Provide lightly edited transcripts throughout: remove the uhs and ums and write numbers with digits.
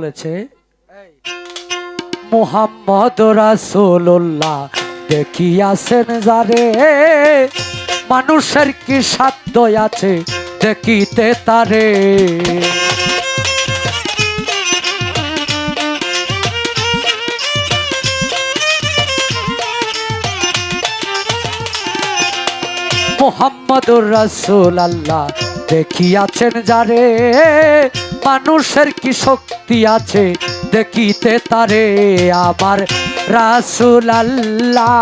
বলেছে মুহাম্মদ রাসূলুল্লাহ দেখিয়াছেন যারে, মানুষের কি সাধ্য আছে দেখিতে তারে। মুহাম্মদুর রাসূলুল্লাহ দেখিয়াছেন যারে, মানুষের কি শক্তি আছে দেখিতে তারে। আমার রাসূলুল্লাহ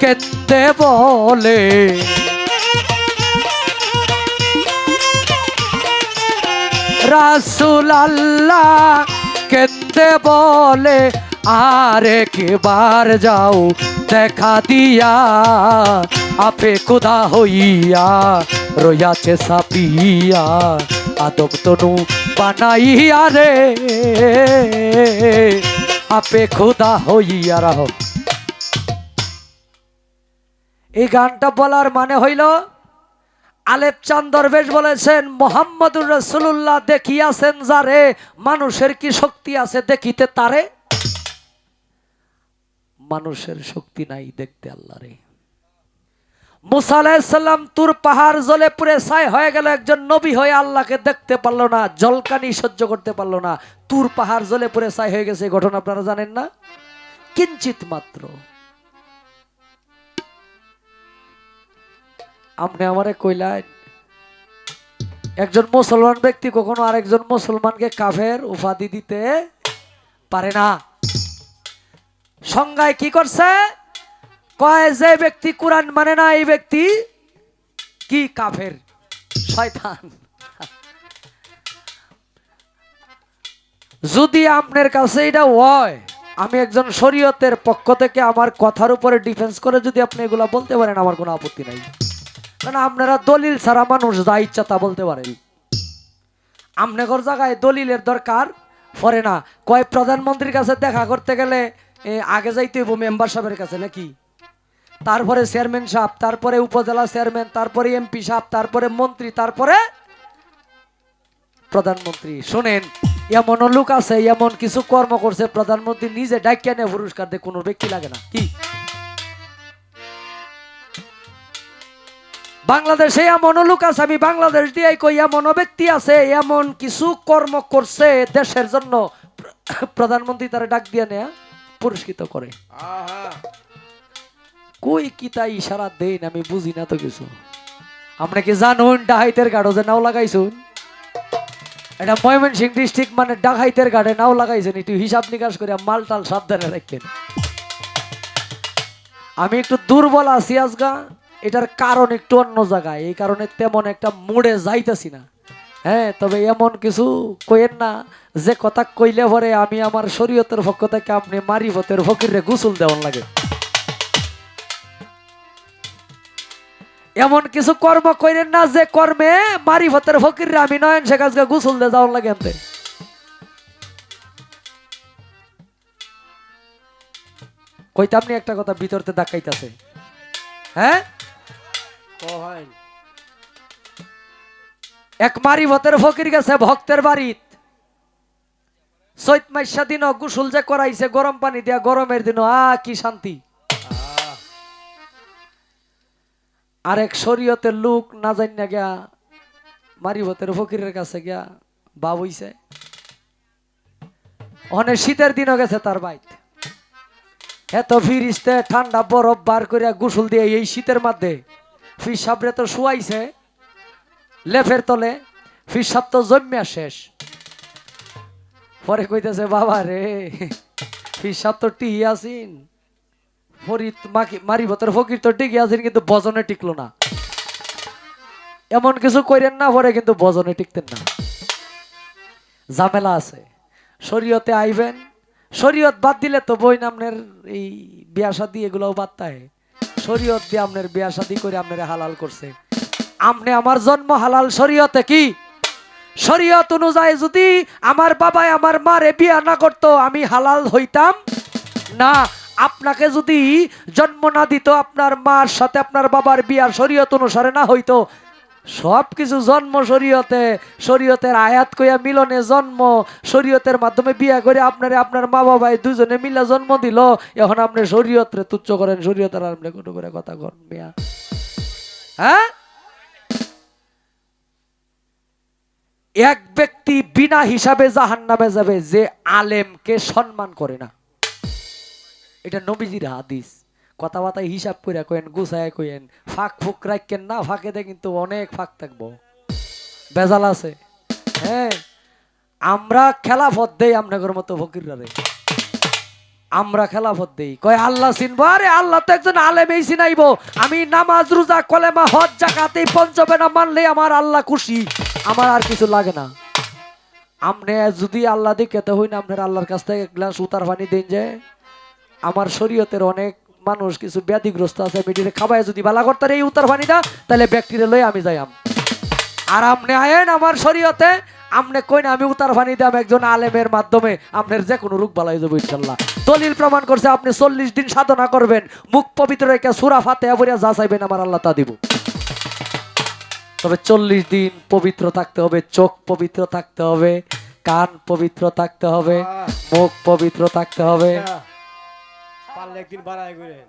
কেঁদে বলে, রাসূলুল্লাহ কেঁদে বলে, আর একবার যাও দেখা দিয়া, আপে খোদা হইয়া রইয়াছে সাপিয়া, আদম তনু বানাইয়া রে, আপে খোদা হইয়া রাহ। এই গানটা বলার মানে হইল, আলেপ চাঁদ দরবেশ বলেছেন মুহাম্মদুর রাসূলুল্লাহ দেখিয়াছেন যারে, মানুষের কি শক্তি আছে দেখিতে তারে। মানুষের শক্তি নাই দেখতে আল্লাহরে। মুসা আলাইহিস সালাম তুর পাহাড় জ্বলে পুড়ে ছাই হয়ে গেল, একজন নবী হয়ে আল্লাহকে দেখতে পারলো না, জলকানি সহ্য করতে পারলো না, তুর পাহাড় জ্বলে পুড়ে ছাই হয়ে গেছে। এই ঘটনা আপনারা জানেন না? কিঞ্চিত মাত্র। আপনি আমারে কইলেন একজন মুসলমান ব্যক্তি কখনো আরেকজন মুসলমানকে কাফের উপাধি দিতে পারে না। সংজ্ঞায় কি করছে? কয় যে ব্যক্তি কোরআন মানে না এই ব্যক্তি কি কাফের, শয়তান। যদি আপনার কাছে এটা হয়, আমি একজন শরীয়তের পক্ষ থেকে আমার কথার উপরে ডিফেন্স করে যদি আপনি এগুলা বলতে পারেন, আমার কোনো আপত্তি নাই। কারণ আপনারা দলিল ছাড়া মানুষ যা ইচ্ছা তা বলতে পারেন। আপনার জায়গায় দলিলের দরকার পড়ে না। কয় প্রধানমন্ত্রীর কাছে দেখা করতে গেলে আগে যাইতে হইব মেম্বার সাহেবের কাছে নাকি, তারপরে চেয়ারম্যান সাহেব, তারপরে উপজেলা চেয়ারম্যান, তারপরে এমপি সাহেব, তারপরে মন্ত্রী, তারপরে প্রধানমন্ত্রী। শোনেন, এমনও লোক আছে এমন কিছু কর্ম করছে প্রধানমন্ত্রী নিজে ডাকিয়ে নিয়ে পুরস্কার দিয়ে কোনো ব্যক্তি লাগে না। কি বাংলাদেশে এমনও লোক আছে, আমি বাংলাদেশ দিয়ে কই, এমনও ব্যক্তি আছে এমন কিছু কর্ম করছে দেশের জন্য, প্রধানমন্ত্রী তারা ডাক দিয়ে নেয়া পুরস্কৃত করে। কই কি তাই ইশারা দেন আমি বুঝি না তো কিছু। আপনি কি জানুন ডাকাইতের গাড়ো যে নাও লাগাইছুন, এটা ময়মনসিংহ ডিস্ট্রিক্ট মানে ডাকাইতের গাড়ে নাও লাগাইছেন, একটু হিসাব নিকাশ করে মালটাল সাবধানে রাখবেন। আমি একটু দুর্বল আছি আজগা, এটার কারণ একটু অন্য জায়গায়, এই কারণে তেমন একটা মুডে যাইতেছি না। হ্যাঁ, তবে এমন কিছু কইেন না যে কথা কইলে পরে আমি আমার শরীয়তের পক্ষ থেকে আপনি মারিফতের ফকিরে গোসল দেওয়ান লাগে। এমন কিছু কর্ম করেন না যে কর্মে মারিফতের ফকিরে আমি নয়ন শেখ আজকে গোসল দিয়ে যাওয়ান লাগে। আনতে কইতে আপনি একটা কথা ভিতরতে ডাকাইতেছে। হ্যাঁ, এক মারিফতের ফকির গেছে ভক্তের বাড়িত, চৈত মাসা দিন গোসল যে করাইছে গরম পানি দিয়া, গরমের দিন কি শান্তি। আরেক শরীয়তের লোক না জানি না গিয়া মারিফতের ফকিরের কাছে গিয়া বাব হইছে, অনেক শীতের দিনও গেছে তার বাইত, এত ফিরিস্তে ঠান্ডা বরফ বার করিয়া গোসল দিয়ে এই শীতের মধ্যে ফিসাবরে তো শুয়াইছে লেফের তলে, ফিসাব তো জমিয়া শেষ। পরে কইতেছে বাবা রে, ফিসাব তো টিহি আসিন, মারিফতের ফকির তো টিকি আছেন কিন্তু বজনে টিকলো না। এমন কিছু কইরেন না পরে কিন্তু বজনে টিকতেন না। ঝামেলা আছে, শরীয়তে আইবেন, শরীয়ত বাদ দিলে তো বই আপনার এই বিয়া শাদী এগুলোও বাদ তাই, শরীয়ত দিয়ে আপনার বিয়া শাদী করে আপনারা হালাল করছে। আপনি আমার জন্ম হালাল শরীয়তে কি, শরীয়ত অনুযায়ী যদি আমার বাবাই আমার মারে বিয়া না করতো আমি হালাল হইতাম না। আপনাকে যদি জন্ম না দিত, আপনার মার সাথে আপনার বাবার বিয়া শরীয়ত অনুসারে না হইতো, সবকিছু জন্ম শরীয়তে, শরীয়তের আয়াত কইয়া মিলনে জন্ম, শরীয়তের মাধ্যমে বিয়া করে আপনারে আপনার মা বাবাই দুজনে মিলা জন্ম দিল। এখন আপনি শরীয়তরে তুচ্ছ করেন, শরীয়তের আপনি কোনো করে কথা কন মিয়া। হ্যাঁ, এক ব্যক্তি বিনা হিসাবে জাহান্নামে যাবে যে আলেমকে সম্মান করে না। এটা নবীজির হাদিস। কথাবার্তায় হিসাব করে কইেন, গুছায় কইেন, ফাঁক ফুক রাখেন না, ফাঁকেতে কিন্তু অনেক ফাঁক থাকবো, বেজাল আছে। হ্যাঁ, আমরা খেলাফত দেই আপনাদের মতো ফকিররা রে, আমরা খেলাফত দেই, কয় আল্লাহ চিনবো। আরে আল্লাহ তো একজন আলেমেই চিনাইবো। আমি নামাজ রোজা কলেমা হজ যাকাত এই পঞ্চবে না মানলে আমার আল্লাহ খুশি, আমার আর কিছু লাগে না। আপনি যদি আল্লাহ দিকে হই না, আপনার আল্লাহর কাছ থেকে এক গ্লাস উতার পানি দেন যে আমার শরীয়তের অনেক মানুষ কিছু ব্যাধিগ্রস্ত আছে, মিডিরে খাবায় যদি বালা করতে এই উত্তর পানিটা, তাহলে ব্যাকটেরিয়া লই আমি যাইম। আর আপনি আয়েন আমার শরীয়তে, আপনি কই না আমি উত্তর পানি দাম একজন আলেমের মাধ্যমে আপনার যে কোনো রোগ বালাই যাবো ইনশাল্লাহ। দলিল প্রমাণ করছে, আপনি 40 দিন সাধনা করবেন, মুখ পবিত্র রেখে সূরা ফাতিহা পড়ে যা চাইবেন আমার আল্লাহ তা দিব। তবে 40 দিন পবিত্র থাকতে হবে, চোখ পবিত্র থাকতে হবে, কান পবিত্র থাকতে হবে, মুখ পবিত্র থাকতে হবে। পারলে একদিন বাড়ায় করেন।